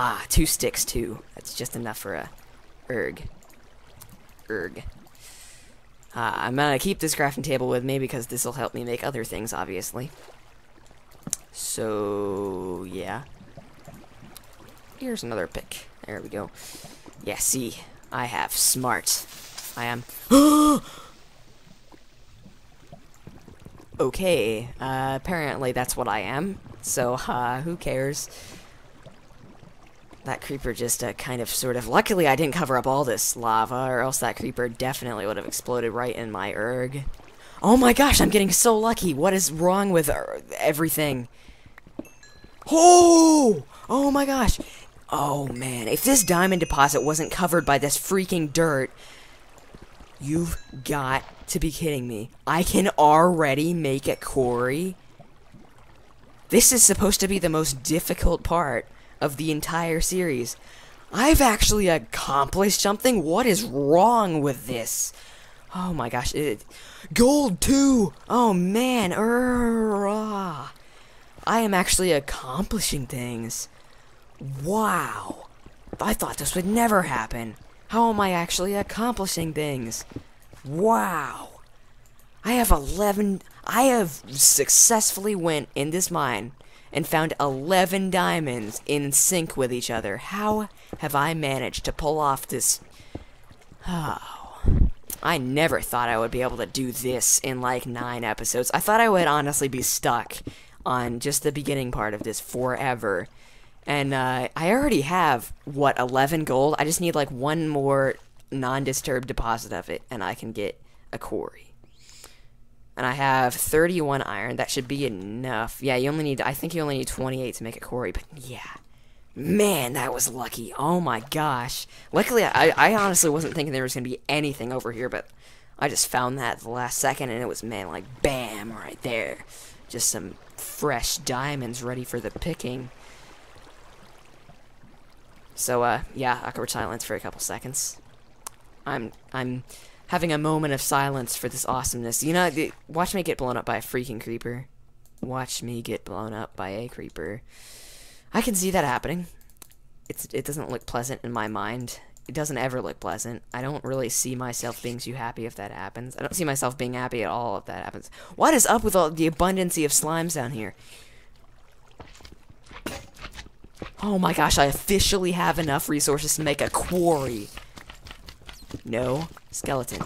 Ah, 2 sticks too. That's just enough for a erg. I'm gonna keep this crafting table with me because this will help me make other things, obviously. So, yeah. Here's another pick. There we go. Yeah, see, I have smart. I am... Okay, apparently that's what I am. So, who cares? That creeper just kind of sort of... Luckily, I didn't cover up all this lava, or else that creeper definitely would have exploded right in my erg. Oh my gosh, I'm getting so lucky. What is wrong with everything? Oh! Oh my gosh. Oh man, if this diamond deposit wasn't covered by this freaking dirt... You've got to be kidding me. I can already make a quarry? This is supposed to be the most difficult part of the entire series. I've actually accomplished something? What is wrong with this? Oh my gosh. Gold too! Oh man. I am actually accomplishing things. Wow. I thought this would never happen. How am I actually accomplishing things? Wow. I have successfully went in this mine and found 11 diamonds in sync with each other. How have I managed to pull off this? Oh. I never thought I would be able to do this in like 9 episodes. I thought I would honestly be stuck on just the beginning part of this forever. And I already have, what, 11 gold? I just need like 1 more non-disturbed deposit of it, and I can get a quarry. And I have 31 iron. That should be enough. Yeah, you only need, I think you only need 28 to make a quarry, but yeah. Man, that was lucky. Oh my gosh. Luckily, I honestly wasn't thinking there was going to be anything over here, but I just found that at the last second, and it was, man, like, bam, right there. Just some fresh diamonds ready for the picking. So, yeah, awkward silence for a couple seconds. I'm having a moment of silence for this awesomeness. You know, watch me get blown up by a freaking creeper. Watch me get blown up by a creeper. I can see that happening. It doesn't look pleasant in my mind. It doesn't ever look pleasant. I don't really see myself being too happy if that happens. I don't see myself being happy at all if that happens. What is up with all the abundancy of slimes down here? Oh my gosh, I officially have enough resources to make a quarry. No, skeleton.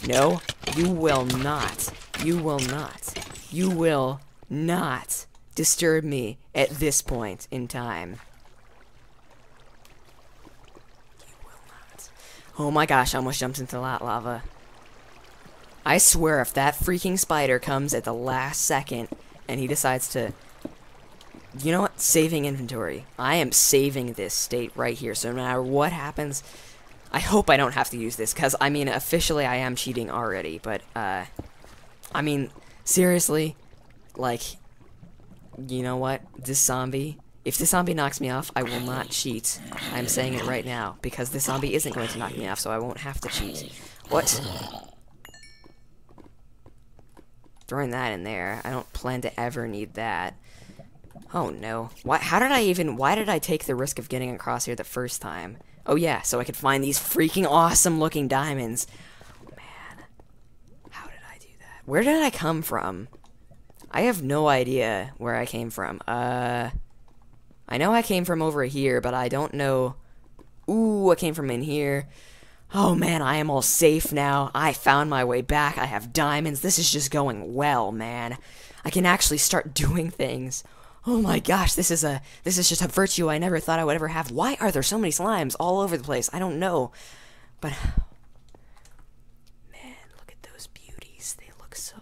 No, you will not. You will not. You will not disturb me at this point in time. You will not. Oh my gosh, I almost jumped into that lava. I swear if that freaking spider comes at the last second and he decides to... You know what? Saving inventory. I am saving this state right here, so no matter what happens, I hope I don't have to use this, because, I mean, officially I am cheating already, but, I mean, seriously, like, you know what? This zombie, if this zombie knocks me off, I will not cheat. I'm saying it right now, because this zombie isn't going to knock me off, so I won't have to cheat. What? Throwing that in there. I don't plan to ever need that. Oh no. Why did I take the risk of getting across here the first time? Oh yeah, so I could find these freaking awesome looking diamonds. Man. How did I do that? Where did I come from? I have no idea where I came from. I know I came from over here, but I don't know. Ooh, I came from in here. Oh man, I am all safe now. I found my way back. I have diamonds. This is just going well, man. I can actually start doing things. Oh my gosh, this is just a virtue I never thought I would ever have. Why are there so many slimes all over the place? I don't know. But man, look at those beauties. They look so...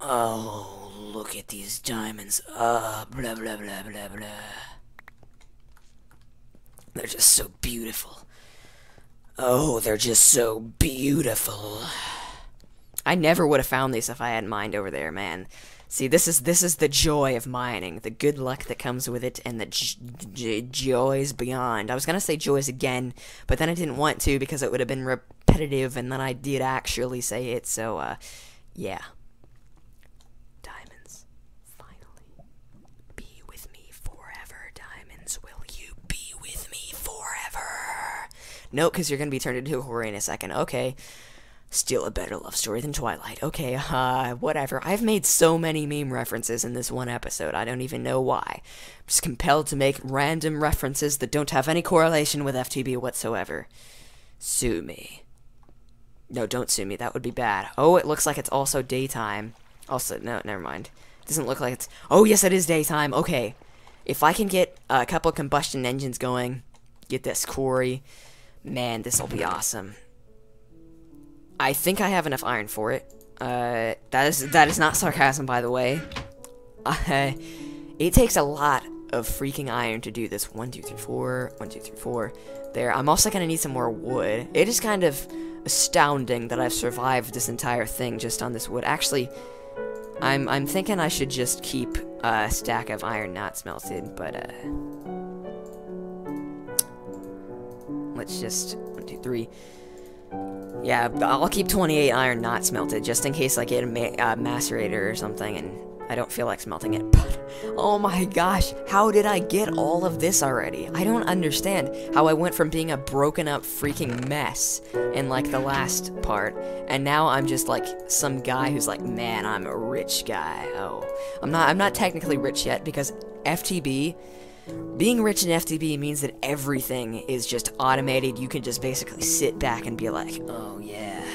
Oh, look at these diamonds. Blah blah blah blah blah. They're just so beautiful. Oh, they're just so beautiful. I never would have found these if I hadn't mined over there, man. See, this is the joy of mining, the good luck that comes with it, and the joys beyond. I was gonna say joys again, but then I didn't want to because it would have been repetitive, and then I did actually say it, so, yeah. Diamonds. Finally. Be with me forever, diamonds. No, because you're going to be turned into a Quarry in a second. Okay. Still a better love story than Twilight. Okay, whatever. I've made so many meme references in this one episode, I don't even know why. I'm just compelled to make random references that don't have any correlation with FTB whatsoever. Sue me. No, don't sue me. That would be bad. Oh, it looks like it's also daytime. Also, no, never mind. It doesn't look like it's... Oh, yes, it is daytime. Okay. If I can get a couple of combustion engines going, get this Quarry, man, this will be awesome. I think I have enough iron for it. That is not sarcasm, by the way. It takes a lot of freaking iron to do this. 1, 2, 3, 4. 1, 2, 3, 4. There. I'm also gonna need some more wood. It is kind of astounding that I've survived this entire thing just on this wood. Actually, I'm thinking I should just keep a stack of iron not smelted, but let's just 1, 2, 3. Yeah, I'll keep 28 iron not smelted, just in case I get a macerator or something, and I don't feel like smelting it. But, oh my gosh, how did I get all of this already? I don't understand how I went from being a broken up freaking mess in, like, the last part, and now I'm just, like, some guy who's like, man, I'm a rich guy. Oh, I'm not technically rich yet, because FTB... Being rich in FTB means that everything is just automated. You can just basically sit back and be like, oh yeah,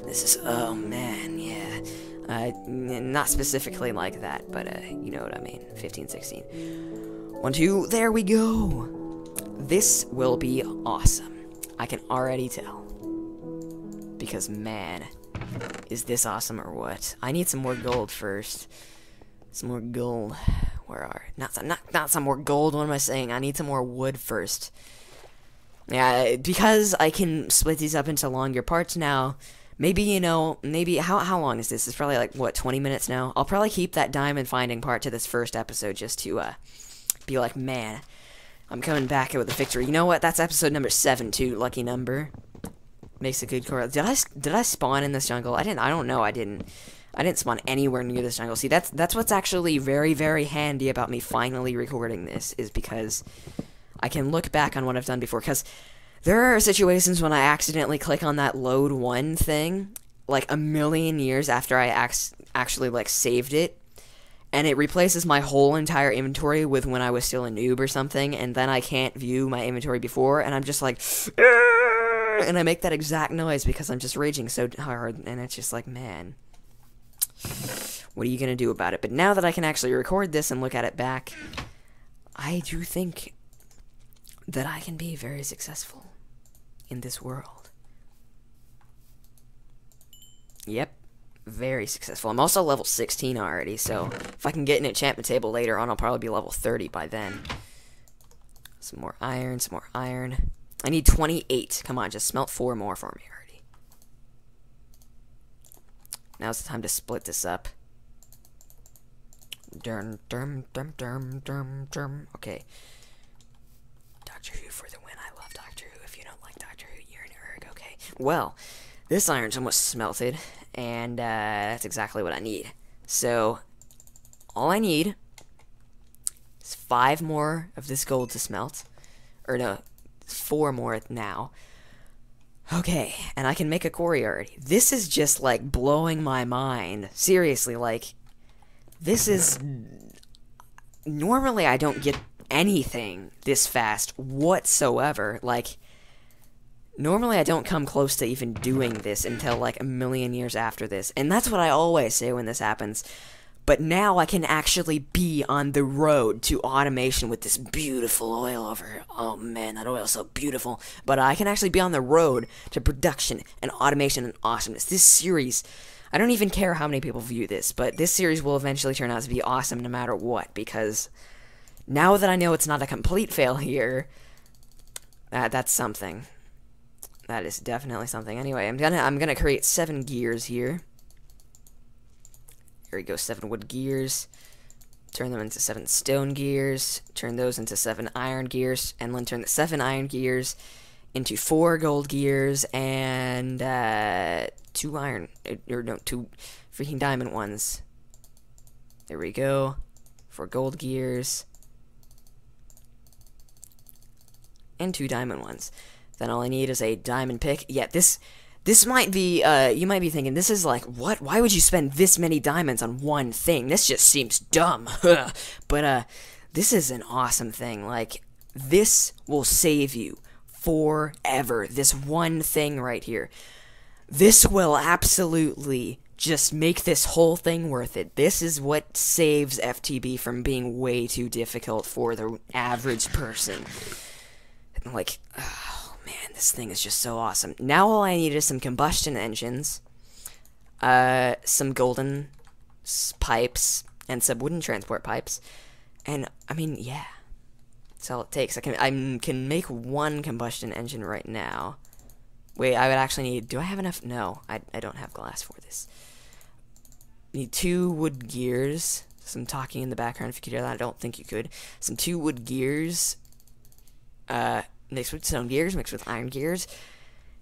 this is, oh man, yeah. Not specifically like that, but you know what I mean. 15, 16. 1, 2, there we go. This will be awesome. I can already tell. Because man, is this awesome or what? I need some more gold first. Some more gold. Where are not some more gold? What am I saying? I need some more wood first. Yeah, because I can split these up into longer parts now. Maybe, you know, maybe how long is this? It's probably like what, 20 minutes now. I'll probably keep that diamond finding part to this first episode just to be like, man, I'm coming back with a victory. You know what? That's episode number 7 too. Lucky number. Makes a good correlation. Did I spawn in this jungle? I don't know. I didn't spawn anywhere near this jungle. See, that's what's actually very, very handy about me finally recording this, is because I can look back on what I've done before. Because there are situations when I accidentally click on that load 1 thing, like a million years after I actually, like, saved it, and it replaces my whole entire inventory with when I was still a noob or something, and then I can't view my inventory before, and I'm just like, and I make that exact noise because I'm just raging so hard, and it's just like, man... What are you gonna do about it? But now that I can actually record this and look at it back, I do think that I can be very successful in this world. Yep, very successful. I'm also level 16 already, so if I can get an enchantment table later on, I'll probably be level 30 by then. Some more iron, some more iron. I need 28. Come on, just smelt 4 more for me already. Now's the time to split this up. Okay. Doctor Who for the win. I love Doctor Who. If you don't like Doctor Who, you're an erg. Okay. Well, this iron's almost smelted, and that's exactly what I need. So, all I need is 5 more of this gold to smelt. Or no, 4 more now. Okay, and I can make a quarry already. This is just, like, blowing my mind. Seriously, like, this is... Normally I don't get anything this fast whatsoever. Like, normally I don't come close to even doing this until, like, a million years after this. And that's what I always say when this happens. But now I can actually be on the road to automation with this beautiful oil over here. Oh man, that oil's so beautiful. But I can actually be on the road to production and automation and awesomeness. This series, I don't even care how many people view this, but this series will eventually turn out to be awesome no matter what, because now that I know it's not a complete fail here, that's something. That is definitely something. Anyway, I'm gonna create 7 gears here. Here we go, 7 wood gears, turn them into 7 stone gears, turn those into 7 iron gears, and then turn the 7 iron gears into 4 gold gears, and 2 freaking diamond ones. There we go, 4 gold gears, and 2 diamond ones. Then all I need is a diamond pick. Yeah, this might be, you might be thinking, this is like, what? Why would you spend this many diamonds on one thing? This just seems dumb. But, this is an awesome thing. Like, this will save you forever. This one thing right here. This will absolutely just make this whole thing worth it. This is what saves FTB from being way too difficult for the average person. Like, oh man, this thing is just so awesome. Now all I need is some combustion engines, some golden pipes, and some wooden transport pipes. And, I mean, yeah. That's all it takes. I can make one combustion engine right now. Wait, I would actually need... Do I have enough? No, I don't have glass for this. Need 2 wood gears. Some talking in the background if you could hear that. I don't think you could. Some 2 wood gears. Mixed with stone gears, mixed with iron gears.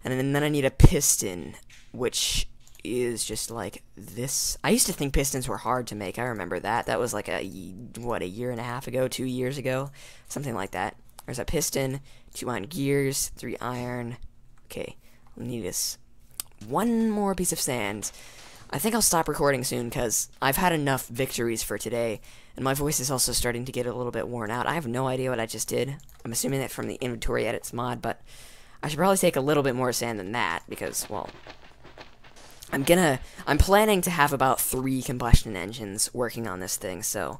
And then I need a piston, which is just like this. I used to think pistons were hard to make. I remember that. That was like a year and a half ago, 2 years ago, something like that. There's a piston, 2 iron gears, 3 iron. Okay, we need this 1 more piece of sand. I think I'll stop recording soon because I've had enough victories for today, and my voice is also starting to get a little bit worn out. I have no idea what I just did. I'm assuming that from the inventory edits mod, but I should probably take a little bit more sand than that because, well, I'm planning to have about 3 combustion engines working on this thing, so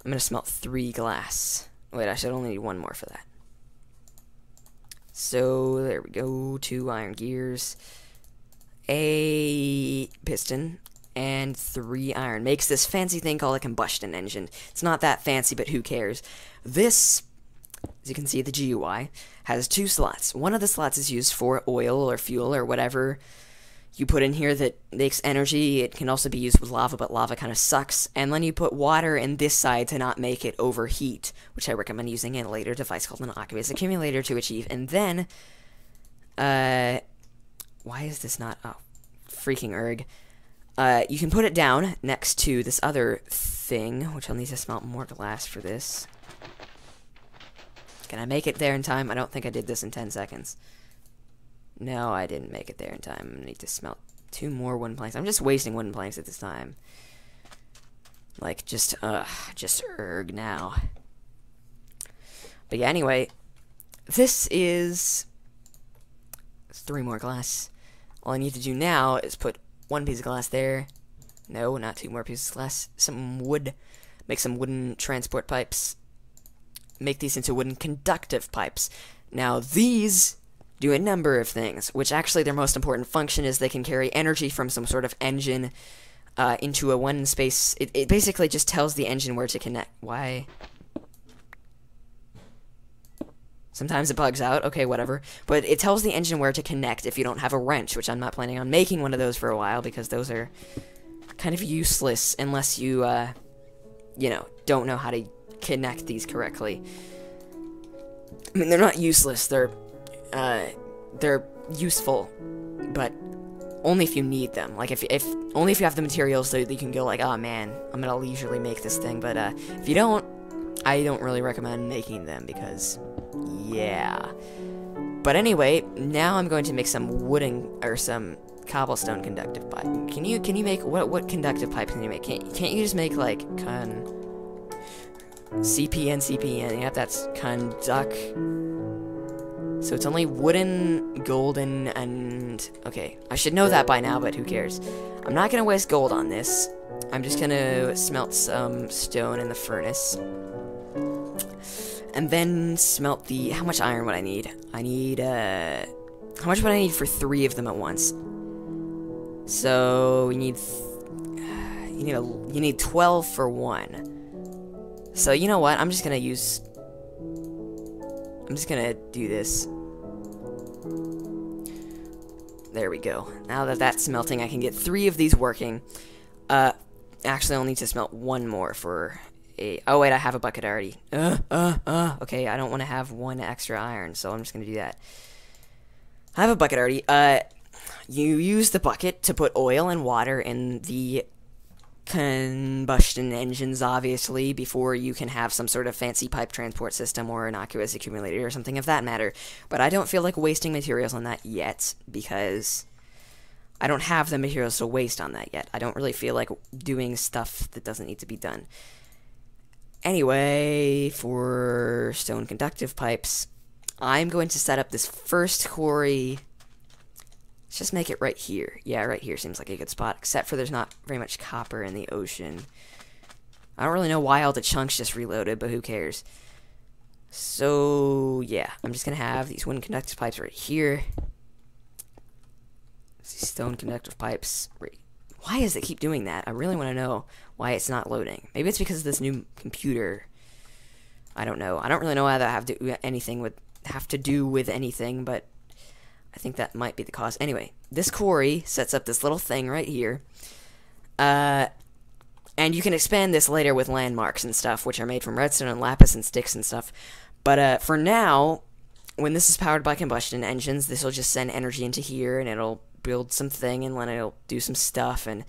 I'm gonna smelt 3 glass. Wait, I should only need 1 more for that. So, there we go, 2 iron gears, a piston, and 3 iron. Makes this fancy thing called a combustion engine. It's not that fancy, but who cares? This, as you can see, the GUI, has 2 slots. One of the slots is used for oil or fuel or whatever you put in here that makes energy. It can also be used with lava, but lava kind of sucks. And then you put water in this side to not make it overheat, which I recommend using in a later device called an aqueous accumulator to achieve. And then, why is this not, oh, freaking erg. You can put it down next to this other thing, which I'll need to smelt more glass for this. Can I make it there in time? I don't think I did this in 10 seconds. No, I didn't make it there in time. I need to smelt 2 more wooden planks. I'm just wasting wooden planks at this time. Like, just erg now. But yeah, anyway, this is 3 more glass. All I need to do now is put 1 piece of glass there. No, not 2 more pieces of glass. Some wood. Make some wooden transport pipes. Make these into wooden conductive pipes. Now, these do a number of things, which actually their most important function is they can carry energy from some sort of engine into a one space. It basically just tells the engine where to connect. Why? Sometimes it bugs out. Okay, whatever. But it tells the engine where to connect if you don't have a wrench, which I'm not planning on making one of those for a while because those are kind of useless unless you, you know, don't know how to connect these correctly. I mean, they're not useless. They're useful, but only if you need them. Like, if only if you have the materials so that you can go like, oh man, I'm gonna leisurely make this thing. But if you don't, I don't really recommend making them because, yeah. But anyway, now I'm going to make some wooden or some cobblestone conductive pipe. Can you make what conductive pipe can you make? Can't you just make like CPN? Yep, that's conduct. So it's only wooden, golden, and... Okay, I should know that by now, but who cares? I'm not going to waste gold on this. I'm just going to smelt some stone in the furnace. And then smelt the... How much iron would I need? I need, how much would I need for 3 of them at once? So, you need 12 for 1. So, you know what? I'm just going to do this. There we go. Now that that's smelting, I can get 3 of these working. Actually, I'll need to smelt 1 more for a... Oh, wait, I have a bucket already. Okay, I don't want to have 1 extra iron, so I'm just going to do that. I have a bucket already. You use the bucket to put oil and water in the combustion engines, obviously, before you can have some sort of fancy pipe transport system or innocuous accumulator or something of that matter. But I don't feel like wasting materials on that yet, because I don't have the materials to waste on that yet. I don't really feel like doing stuff that doesn't need to be done. Anyway, for stone conductive pipes, I'm going to set up this first quarry. Let's just make it right here. Yeah, right here seems like a good spot, except for there's not very much copper in the ocean. I don't really know why all the chunks just reloaded, but who cares? So, yeah, I'm just going to have these wooden conductive pipes right here. These stone conductive pipes. Why does it keep doing that? I really want to know why it's not loading. Maybe it's because of this new computer. I don't know. I don't really know why that have to do with anything, but I think that might be the cause. Anyway, this quarry sets up this little thing right here. And you can expand this later with landmarks and stuff, which are made from redstone and lapis and sticks and stuff. But for now, when this is powered by combustion engines, this will just send energy into here, and it'll build something, and then it'll do some stuff, and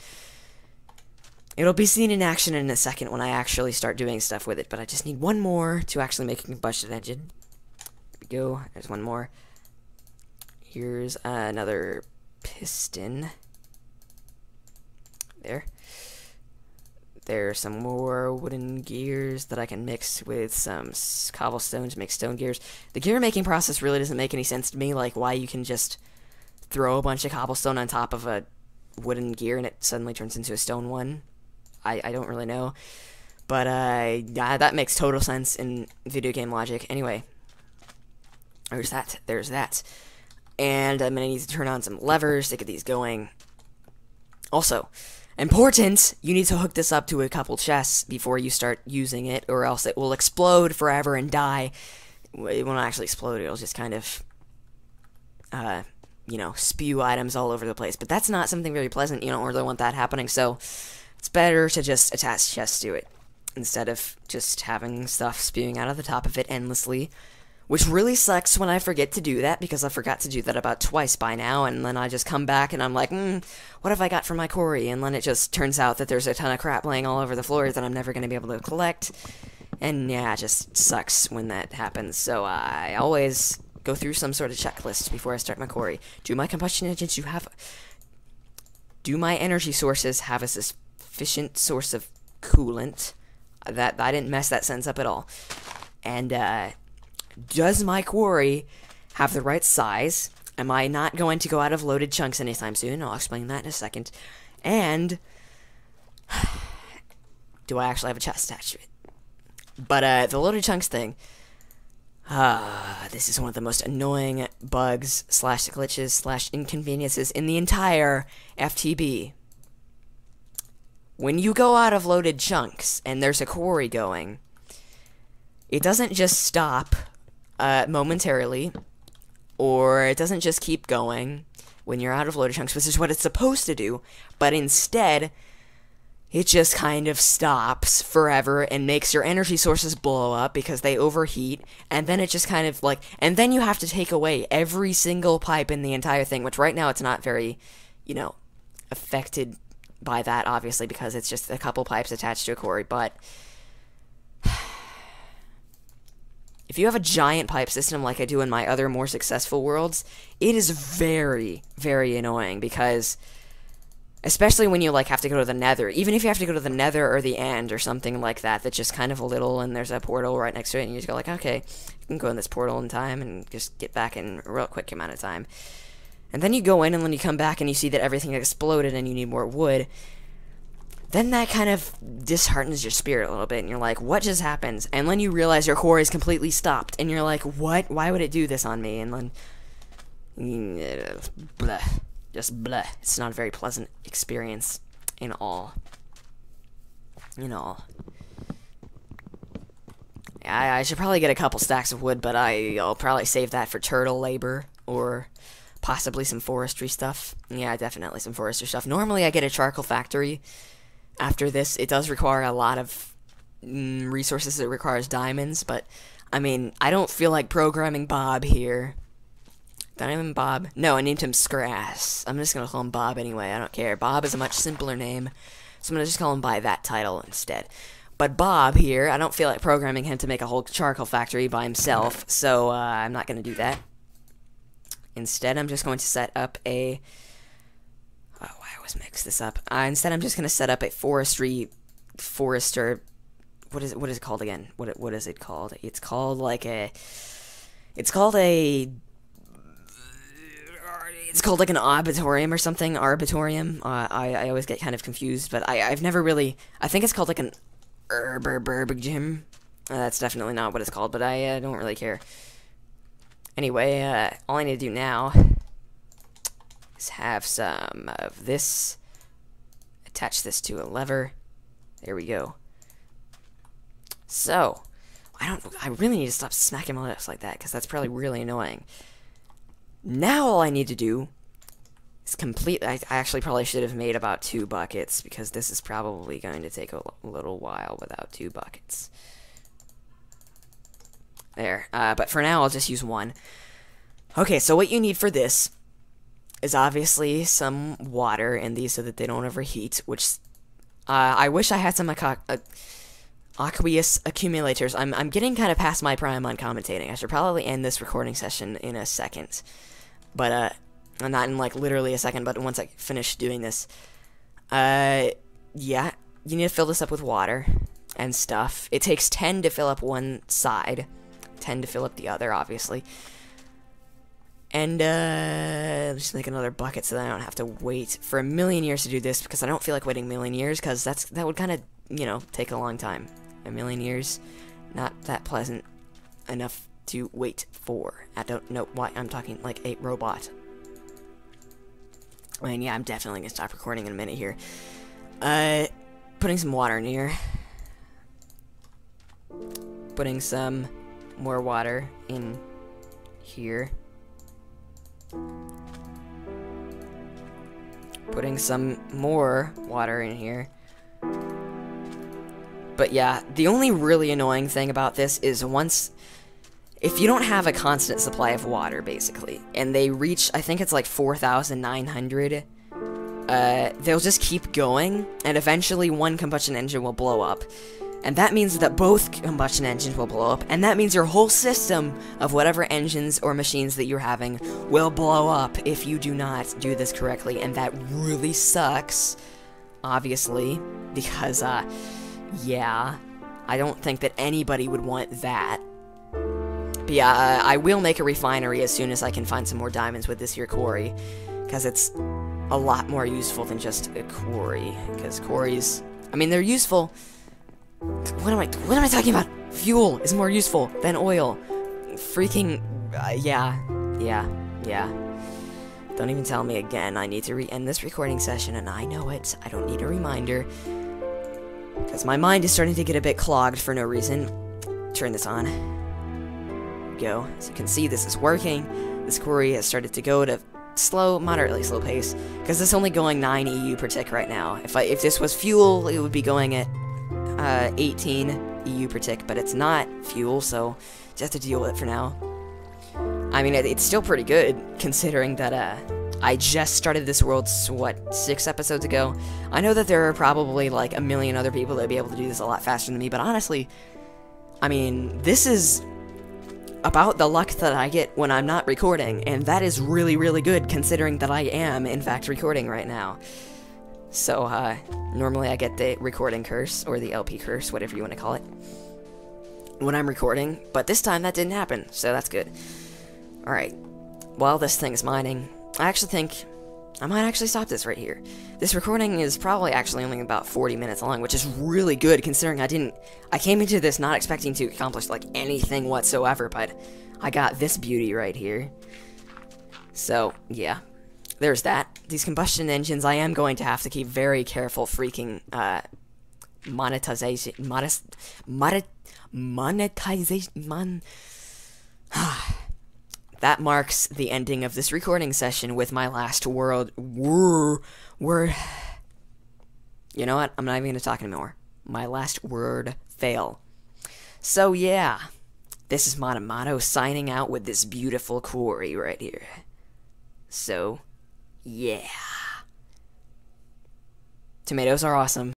it'll be seen in action in a second when I actually start doing stuff with it. But I just need one more to actually make a combustion engine. Here we go. There's one more. Here's another piston. There. There's some more wooden gears that I can mix with some cobblestone to make stone gears. The gear making process really doesn't make any sense to me, like why you can just throw a bunch of cobblestone on top of a wooden gear and it suddenly turns into a stone one. I don't really know. But yeah, that makes total sense in video game logic. Anyway, there's that. And I'm going to need to turn on some levers to get these going. Also, important, you need to hook this up to a couple chests before you start using it, or else it will explode forever and die. It won't actually explode, it'll just kind of, you know, spew items all over the place. But that's not something very pleasant. You don't really want that happening, so it's better to just attach chests to it instead of just having stuff spewing out of the top of it endlessly. Which really sucks when I forget to do that, because I forgot to do that about twice by now, and then I just come back and I'm like, what have I got for my quarry? And then it just turns out that there's a ton of crap laying all over the floor that I'm never going to be able to collect. And yeah, it just sucks when that happens. So I always go through some sort of checklist before I start my quarry. Do my combustion engines do my energy sources have a sufficient source of coolant? That I didn't mess that sentence up at all. And does my quarry have the right size? Am I not going to go out of loaded chunks anytime soon? I'll explain that in a second. And do I actually have a chest attached to it? But the loaded chunks thing, this is one of the most annoying bugs / glitches / inconveniences in the entire FTB. When you go out of loaded chunks and there's a quarry going, it doesn't just stop momentarily, or it doesn't just keep going when you're out of loaded chunks, which is what it's supposed to do, but instead, it just kind of stops forever and makes your energy sources blow up because they overheat, and then it just kind of like, and then you have to take away every single pipe in the entire thing, which right now it's not very, you know, affected by that, obviously, because it's just a couple pipes attached to a quarry, but if you have a giant pipe system like I do in my other more successful worlds, it is very, very annoying, because especially when you like have to go to the nether, even if you have to go to the nether or the end or something like that, that's just kind of a little, and there's a portal right next to it, and you just go like, okay, you can go in this portal in time and just get back in a real quick amount of time. And then you go in, and when you come back and you see that everything exploded and you need more wood, then that kind of disheartens your spirit a little bit, and you're like, what just happened? And then you realize your core is completely stopped, and you're like, what? Why would it do this on me? And then, bleh, just bleh. It's not a very pleasant experience in all. I should probably get a couple stacks of wood, but I'll probably save that for turtle labor, or possibly some forestry stuff. Yeah, definitely some forestry stuff. Normally I get a charcoal factory. After this, it does require a lot of resources. It requires diamonds, but, I mean, I don't feel like programming Bob here. Did I name him Bob? No, I named him Scrass. I'm just gonna call him Bob anyway, I don't care. Bob is a much simpler name. So I'm going to just call him by that title instead. But Bob here, I don't feel like programming him to make a whole charcoal factory by himself, so I'm not going to do that. Instead, I'm just going to set up a... Oh, I always mix this up. Instead, I'm just going to set up a forester... What is it called again? What is it called? It's called like a... It's called like an arbitorium or something. Arbitorium. I always get kind of confused, but I've never really... I think it's called like an gym. That's definitely not what it's called, but I don't really care. Anyway, all I need to do now is have some of this. Attach this to a lever. There we go. So, I really need to stop smacking my lips like that, because that's probably really annoying. Now all I need to do is complete... I actually probably should have made about 2 buckets, because this is probably going to take a little while without 2 buckets. There. But for now, I'll just use 1. Okay, so what you need for this is obviously some water in these so that they don't overheat, which... I wish I had some aqueous accumulators. I'm getting kind of past my prime on commentating. I should probably end this recording session in a second. But, not in, like, literally a second, but once I finish doing this. Yeah, you need to fill this up with water and stuff. It takes 10 to fill up one side. 10 to fill up the other, obviously. And, just make another bucket so that I don't have to wait for a million years to do this, because I don't feel like waiting a million years, because that would kind of, you know, take a long time. A million years, not that pleasant enough to wait for. I don't know why I'm talking like a robot. And yeah, I'm definitely gonna stop recording in a minute here. Putting some water in here. Putting some more water in here. Putting some more water in here. But yeah, the only really annoying thing about this is if you don't have a constant supply of water, basically, and they reach, I think it's like 4,900, they'll just keep going, and eventually one combustion engine will blow up. And that means that both combustion engines will blow up, and that means your whole system of whatever engines or machines that you're having will blow up if you do not do this correctly, and that really sucks, obviously, because, yeah, I don't think that anybody would want that. But yeah, I will make a refinery as soon as I can find some more diamonds with this here quarry, because it's a lot more useful than just a quarry, because quarries, I mean, they're useful. What am I talking about? Fuel is more useful than oil. Freaking, yeah. Don't even tell me again. I need to end this recording session, and I know it. I don't need a reminder, because my mind is starting to get a bit clogged for no reason. Turn this on. Go. As you can see, this is working. This quarry has started to go at a moderately slow pace, because it's only going 9 EU per tick right now. If this was fuel, it would be going at 18 EU per tick, but it's not fuel, so just have to deal with it for now. I mean, it's still pretty good, considering that, I just started this world, what, 6 episodes ago? I know that there are probably, like, a million other people that would be able to do this a lot faster than me, but honestly, I mean, this is about the luck that I get when I'm not recording, and that is really, really good, considering that I am, in fact, recording right now. So, normally I get the recording curse, or the LP curse, whatever you want to call it, when I'm recording, but this time that didn't happen, so that's good. Alright, while this thing is mining, I actually think I might actually stop this right here. This recording is probably actually only about 40 minutes long, which is really good, considering I came into this not expecting to accomplish, like, anything whatsoever, but I got this beauty right here. So, yeah. There's that. These combustion engines, I am going to have to keep very careful freaking, monetization, that marks the ending of this recording session with my last word. You know what? I'm not even gonna talk anymore. My last word, fail. So yeah, this is Tamato signing out with this beautiful quarry right here. So, yeah. Tomatoes are awesome.